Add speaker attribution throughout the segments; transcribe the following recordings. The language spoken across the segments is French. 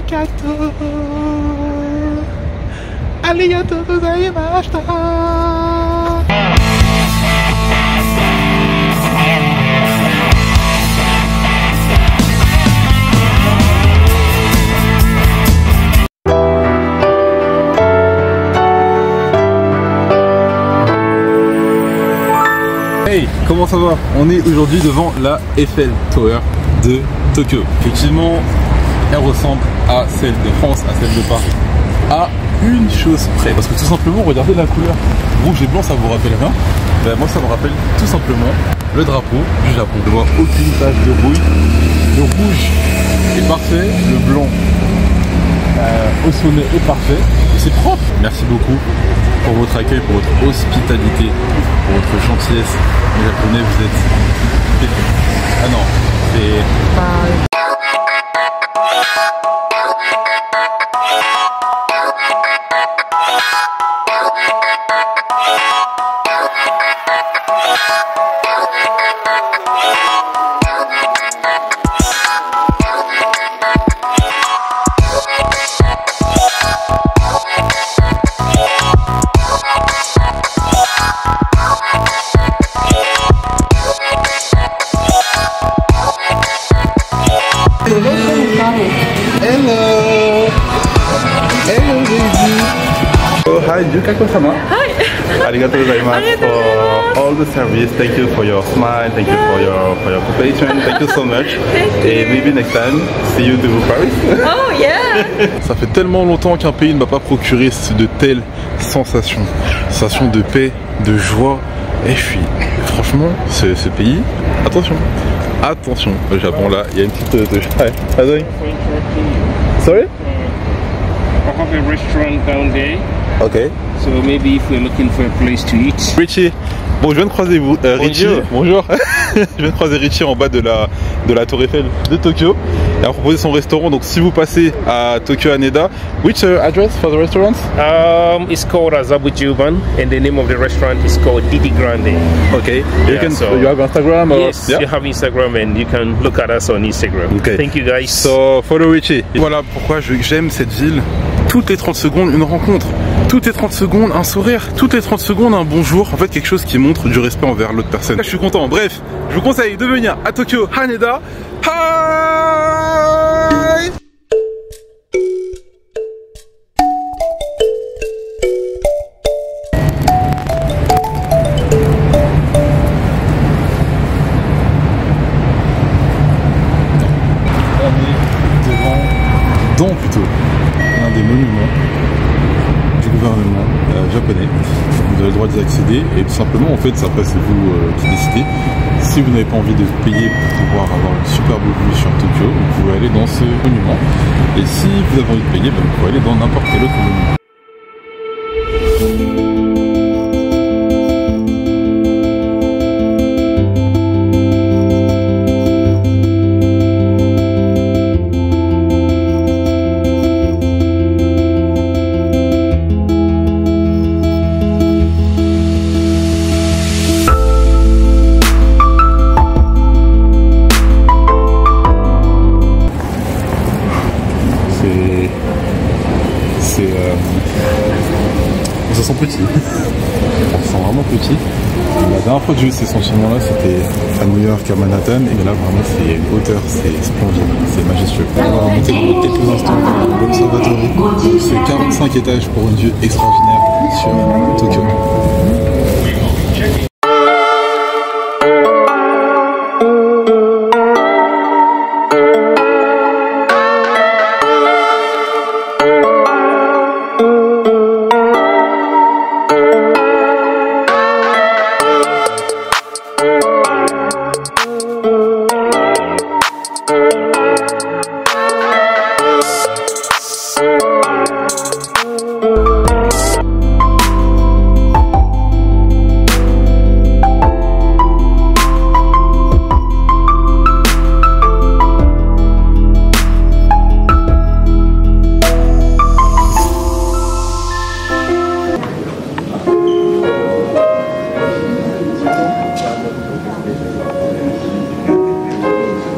Speaker 1: arigato. Arigato gozaimashita.
Speaker 2: Hey, comment ça va? On est aujourd'hui devant la Eiffel Tower de Tokyo. Effectivement, elle ressemble à celle de France, à celle de Paris. À une chose près. Parce que tout simplement, regardez la couleur rouge et blanc, ça vous rappelle rien? Ben, moi, ça me rappelle tout simplement le drapeau du Japon. Je vois aucune tache de rouille. Le rouge est parfait, le blanc au sommet est parfait. C'est propre. Merci beaucoup pour votre accueil, pour votre hospitalité, pour votre gentillesse. Les Japonais, vous êtes... Ah non, c'est...
Speaker 3: Hi, Yukako-sama. Hi. Arigatou gozaimasu for all the service. Thank you for your smile. Thank you for your occupation. Thank you so much. Et maybe next time, see you to Paris.
Speaker 4: Oh yeah.
Speaker 2: Ça fait tellement longtemps qu'un pays ne m'a pas procuré de telles sensations. Sensations de paix, de joie. Et puis, franchement, ce pays, attention. Attention, le Japon là, il y a une petite touche. Hi, how are you? Sorry?
Speaker 5: I have a restaurant down there.
Speaker 2: Okay.
Speaker 5: So maybe if we're looking for a place to eat.
Speaker 2: Richie, bon, je viens de croiser Richie. Bonjour. Je viens de croiser Richie en bas de la tour Eiffel de Tokyo. Il a proposé son restaurant. Donc si vous passez à Tokyo Haneda, which address for the restaurant?
Speaker 5: It's called Azabujuban, and the name of the restaurant is called Didi Grande.
Speaker 2: Okay.
Speaker 5: Yeah,
Speaker 2: you have Instagram?
Speaker 5: Yes, yeah? You have Instagram, and you can look at us on Instagram.
Speaker 2: Okay.
Speaker 5: Thank you guys.
Speaker 2: So follow Richie. Voilà pourquoi j'aime cette ville. Toutes les 30 secondes, une rencontre. Toutes les 30 secondes, un sourire. Toutes les 30 secondes, un bonjour. En fait, quelque chose qui montre du respect envers l'autre personne. Là, je suis content. Bref, je vous conseille de venir à Tokyo Haneda. Hi! On est dans plutôt l'un des monuments du gouvernement japonais. Vous avez le droit d'y accéder et tout simplement en fait après c'est vous qui décidez. Si vous n'avez pas envie de payer pour pouvoir avoir une superbe vue sur Tokyo, vous pouvez aller dans ce monument. Et si vous avez envie de payer, vous pouvez aller dans n'importe quel autre monument. Ça sent petit, on se sent vraiment petit. La dernière fois que j'ai eu ces sentiments-là, c'était à New York, à Manhattan, et là vraiment c'est une hauteur, c'est splendide, c'est majestueux. On va remonter dans quelques instants dans l'observatoire. C'est 45 étages pour une vue extraordinaire sur Tokyo.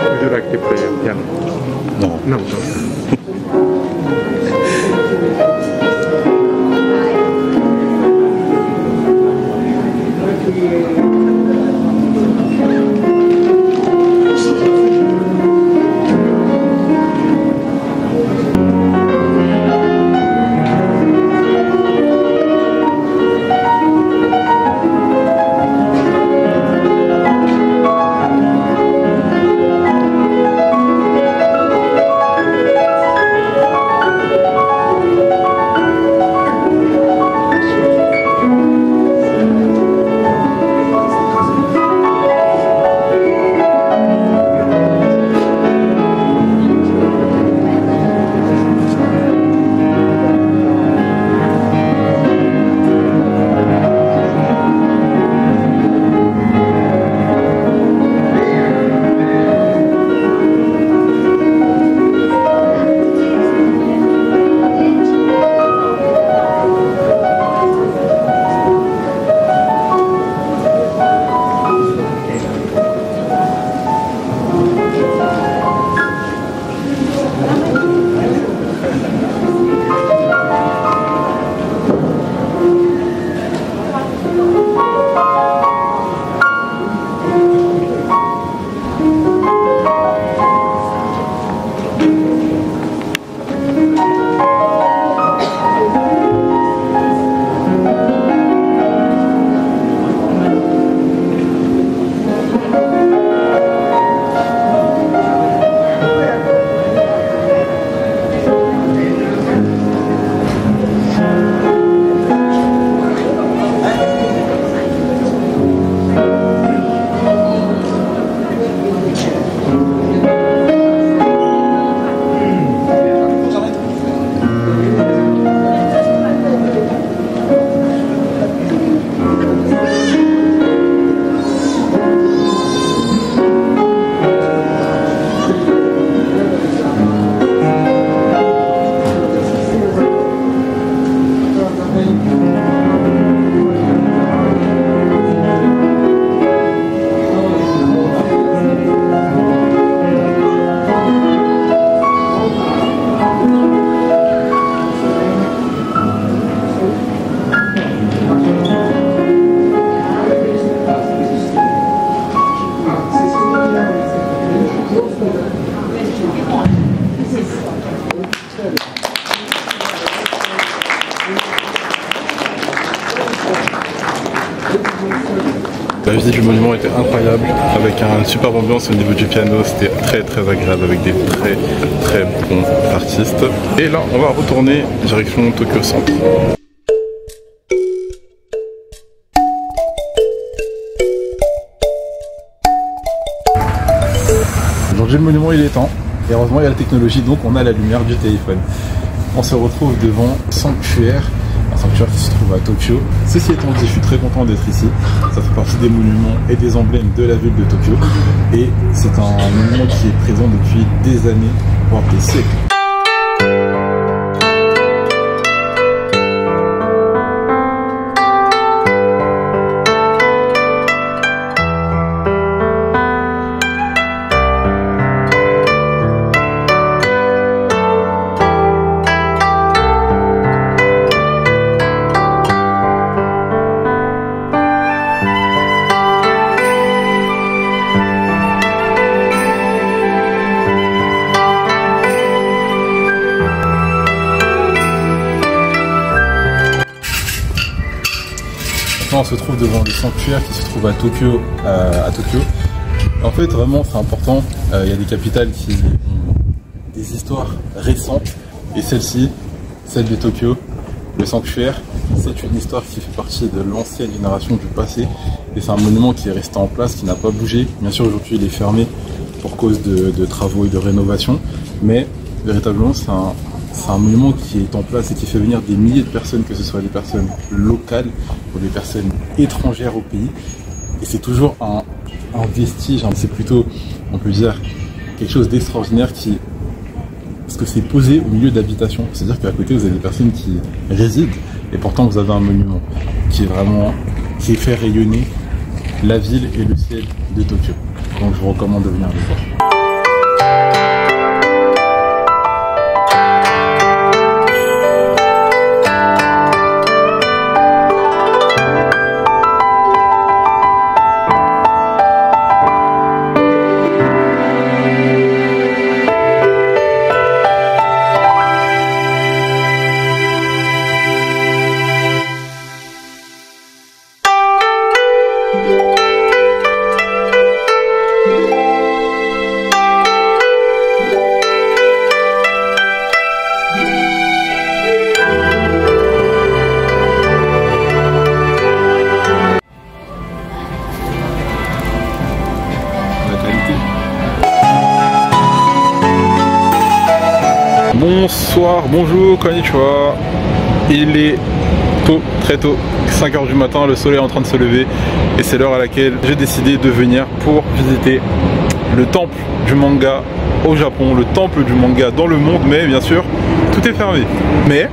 Speaker 3: Would you like to play a piano?
Speaker 2: No.
Speaker 3: No. La visite du monument était incroyable, avec une superbe ambiance au niveau du piano, c'était très agréable avec des très bons artistes. Et là, on va retourner direction Tokyo Centre.
Speaker 2: Aujourd'hui le monument il est temps, et heureusement il y a la technologie, donc on a la lumière du téléphone. On se retrouve devant Sanctuaire, un sanctuaire qui se trouve à Tokyo. Ceci étant dit, je suis très content d'être ici. Ça fait partie des monuments et des emblèmes de la ville de Tokyo. Et c'est un monument qui est présent depuis des années, voire des siècles. On se trouve devant le sanctuaire qui se trouve à Tokyo. En fait, vraiment, c'est important. Il y a des capitales qui ont des histoires récentes. Et celle-ci, celle de Tokyo, le sanctuaire, c'est une histoire qui fait partie de l'ancienne génération du passé. Et c'est un monument qui est resté en place, qui n'a pas bougé. Bien sûr, aujourd'hui, il est fermé pour cause de travaux et de rénovation. Mais véritablement, c'est un monument qui est en place et qui fait venir des milliers de personnes, que ce soit des personnes locales ou des personnes étrangères au pays. Et c'est toujours un vestige, c'est plutôt, on peut dire, quelque chose d'extraordinaire parce que c'est posé au milieu d'habitations. C'est-à-dire qu'à côté, vous avez des personnes qui résident et pourtant vous avez un monument qui fait rayonner la ville et le ciel de Tokyo. Donc je vous recommande de venir le voir. Bonsoir, bonjour, konnichiwa. Il est tôt, très tôt, 5 h du matin, le soleil est en train de se lever et c'est l'heure à laquelle j'ai décidé de venir pour visiter le temple du manga au Japon, le temple du manga dans le monde, mais bien sûr, tout est fermé. Mais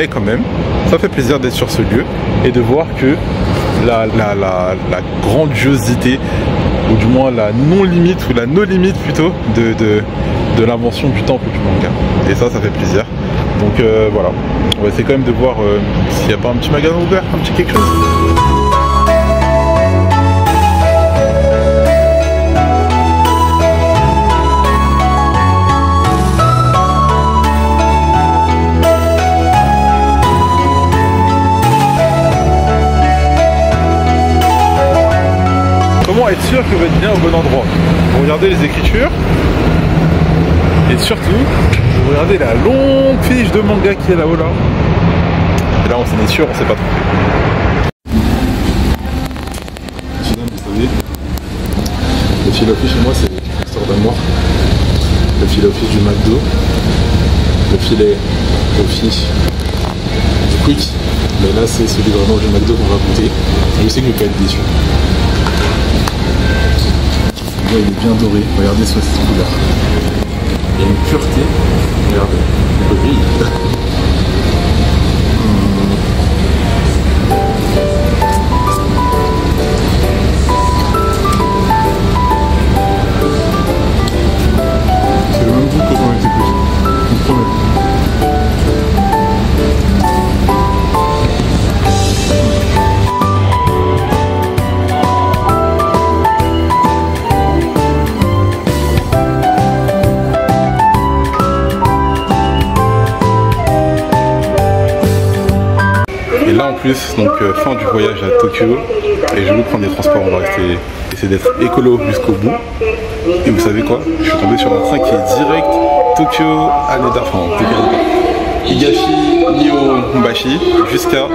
Speaker 2: quand même, ça fait plaisir d'être sur ce lieu et de voir que la grandiosité, ou du moins la non-limite, ou la no-limite plutôt, de l'invention du temple du manga. Et ça fait plaisir. Donc voilà, on va essayer quand même de voir s'il n'y a pas un petit magasin ouvert, un petit quelque chose. Comment être sûr que vous êtes bien au bon endroit? Vous regardez les écritures et surtout vous regardez la longue fiche de manga qui est là-haut là. Et là on s'en est sûr, on sait pas trop. Vous savez, le fil office chez moi c'est l'histoire d'amour. Le fil office du McDo, le filet office du Quick, mais là c'est celui vraiment du McDo qu'on va goûter. Je sais que je vais pas être déçu. Il est bien doré, regardez sur cette couleur. Il y a une pureté, regardez, on peut briller. C'est le même goût que quand on était petit, je vous promets. Et là en plus, donc fin du voyage à Tokyo, et je vais vous prendre des transports, on va rester, essayer d'être écolo jusqu'au bout. Et vous savez quoi? Je suis tombé sur un train qui est direct Tokyo Haneda, enfin Tokyo Haneda, Higashi Nihonbashi jusqu'à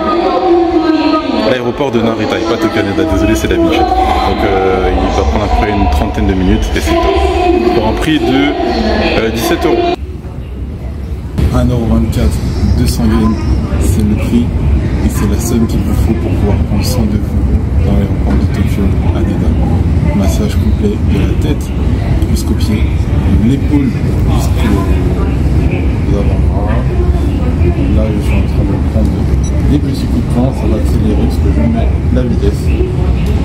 Speaker 2: l'aéroport de Narita, et pas Tokyo Haneda, désolé c'est l'habitude. Donc il va prendre à peu près une trentaine de minutes et c'est top. Pour un prix de 17 €. 1,24 €, 200 yens, c'est le prix. Et c'est la somme qu'il vous faut pour pouvoir prendre soin de vous dans l'aéroport de Tokyo Haneda. Massage complet de la tête jusqu'aux pieds, de l'épaule jusqu'aux avant-bras. Là, je suis en train de prendre des petits coups de poing, ça va accélérer parce que je mets la vitesse.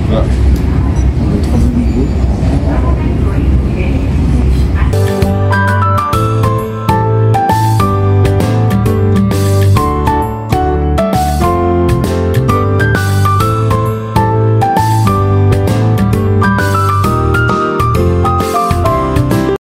Speaker 2: Voilà.